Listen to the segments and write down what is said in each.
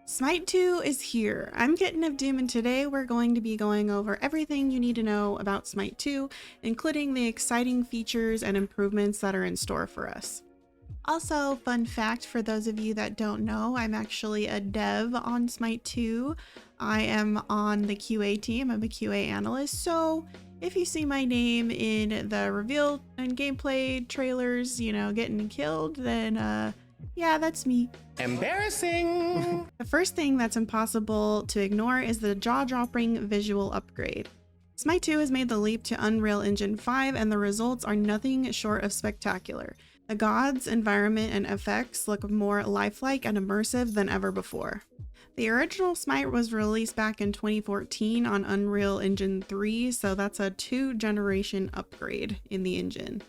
SMITE 2 is here. I'm Kitten of Doom, and today we're going to be going over everything you need to know about SMITE 2, including the exciting features and improvements that are in store for us. Also, fun fact for those of you that don't know, I'm actually a dev on SMITE 2. I am on the QA team. I'm a QA analyst, so if you see my name in the reveal and gameplay trailers, getting killed, then yeah, that's me. Embarrassing! The first thing that's impossible to ignore is the jaw-dropping visual upgrade. SMITE 2 has made the leap to Unreal Engine 5, and the results are nothing short of spectacular. The gods, environment, and effects look more lifelike and immersive than ever before. The original SMITE was released back in 2014 on Unreal Engine 3, so that's a 2-generation upgrade in the engine.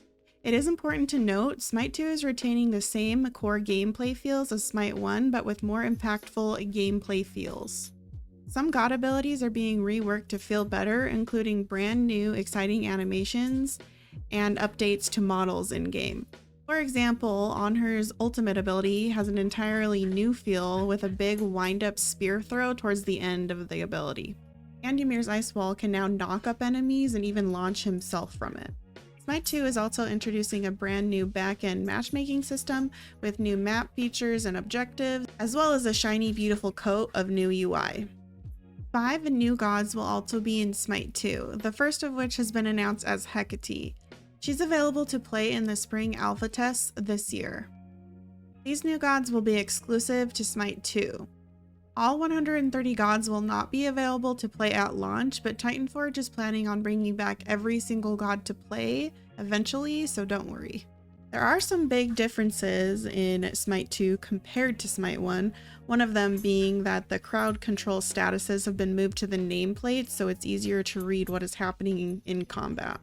It is important to note, SMITE 2 is retaining the same core gameplay feels as SMITE 1, but with more impactful gameplay feels. Some god abilities are being reworked to feel better, including brand new exciting animations and updates to models in-game. For example, Anher's ultimate ability has an entirely new feel with a big wind-up spear throw towards the end of the ability. Andymir's Ice Wall can now knock up enemies and even launch himself from it. SMITE 2 is also introducing a brand new backend matchmaking system with new map features and objectives, as well as a shiny, beautiful coat of new UI. 5 new gods will also be in SMITE 2, the first of which has been announced as Hecate. She's available to play in the spring alpha tests this year. These new gods will be exclusive to SMITE 2. All 130 gods will not be available to play at launch, but Titanforge is planning on bringing back every single god to play eventually, so don't worry. There are some big differences in SMITE 2 compared to SMITE 1, one of them being that the crowd control statuses have been moved to the nameplate, so it's easier to read what is happening in combat.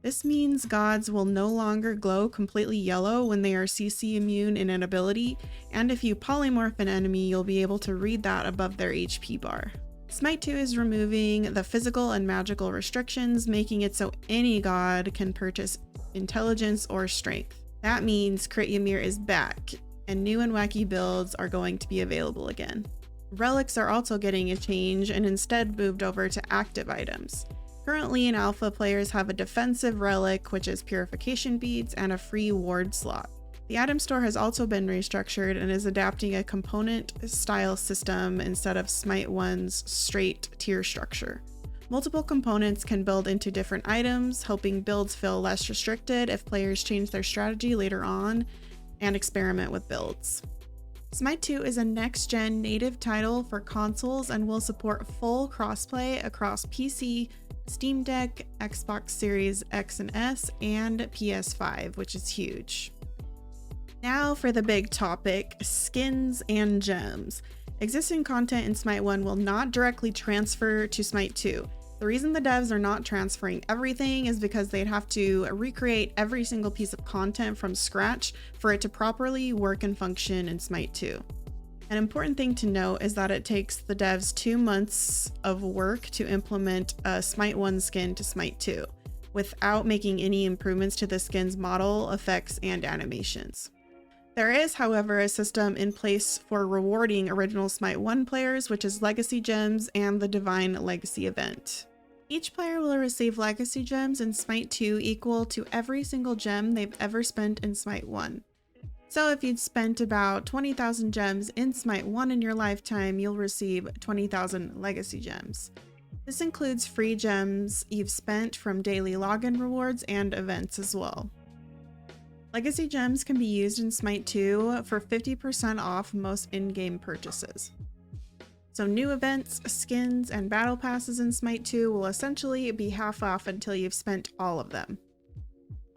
This means gods will no longer glow completely yellow when they are CC immune in an ability, and if you polymorph an enemy, you'll be able to read that above their HP bar. SMITE 2 is removing the physical and magical restrictions, making it so any god can purchase intelligence or strength. That means Crit Ymir is back, and new and wacky builds are going to be available again. Relics are also getting a change and instead moved over to active items. Currently in alpha, players have a defensive relic, which is purification beads, and a free ward slot. The item store has also been restructured and is adapting a component style system instead of SMITE 1's straight tier structure. Multiple components can build into different items, helping builds feel less restricted if players change their strategy later on and experiment with builds. SMITE 2 is a next-gen native title for consoles and will support full crossplay across PC, Steam Deck, Xbox Series X and S, and PS5, which is huge. Now for the big topic, skins and gems. Existing content in SMITE 1 will not directly transfer to SMITE 2. The reason the devs are not transferring everything is because they'd have to recreate every single piece of content from scratch for it to properly work and function in SMITE 2. An important thing to note is that it takes the devs 2 months of work to implement a SMITE 1 skin to SMITE 2, without making any improvements to the skin's model, effects, and animations. There is, however, a system in place for rewarding original SMITE 1 players, which is Legacy Gems and the Divine Legacy event. Each player will receive Legacy Gems in SMITE 2 equal to every single gem they've ever spent in SMITE 1. So if you'd spent about 20,000 gems in SMITE 1 in your lifetime, you'll receive 20,000 Legacy Gems. This includes free gems you've spent from daily login rewards and events as well. Legacy Gems can be used in SMITE 2 for 50% off most in-game purchases. So new events, skins, and battle passes in SMITE 2 will essentially be half off until you've spent all of them.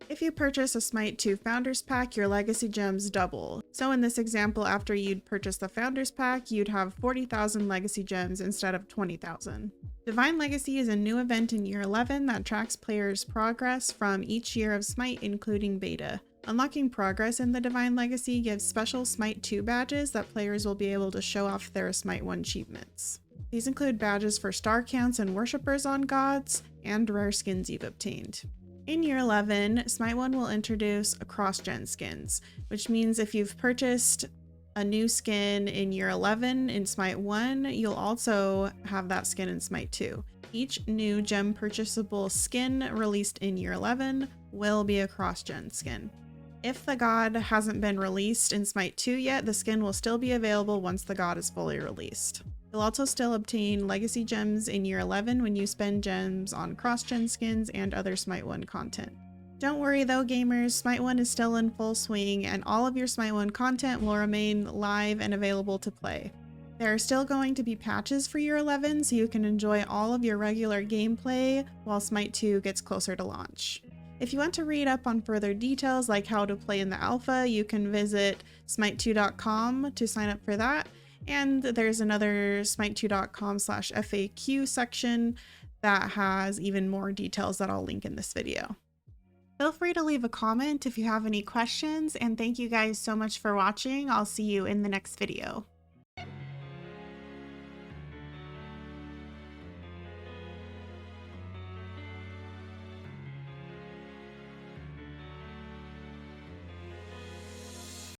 If you purchase a SMITE 2 Founders Pack, your Legacy Gems double. So in this example, after you'd purchase the Founders Pack, you'd have 40,000 Legacy Gems instead of 20,000. Divine Legacy is a new event in Year 11 that tracks players' progress from each year of SMITE, including beta. Unlocking progress in the Divine Legacy gives special SMITE 2 badges that players will be able to show off their SMITE 1 achievements. These include badges for star counts and worshippers on gods, and rare skins you've obtained. In Year 11, SMITE 1 will introduce cross-gen skins, which means if you've purchased a new skin in year 11 in SMITE 1, you'll also have that skin in SMITE 2. Each new gem purchasable skin released in year 11 will be a cross-gen skin. If the god hasn't been released in SMITE 2 yet, the skin will still be available once the god is fully released. You'll also still obtain legacy gems in year 11 when you spend gems on cross-gen skins and other SMITE 1 content. Don't worry though, gamers, SMITE 1 is still in full swing and all of your SMITE 1 content will remain live and available to play. There are still going to be patches for year 11 so you can enjoy all of your regular gameplay while SMITE 2 gets closer to launch. If you want to read up on further details like how to play in the alpha, you can visit smite2.com to sign up for that. And there's another smite2.com/FAQ section that has even more details that I'll link in this video. Feel free to leave a comment if you have any questions, and thank you guys so much for watching. I'll see you in the next video.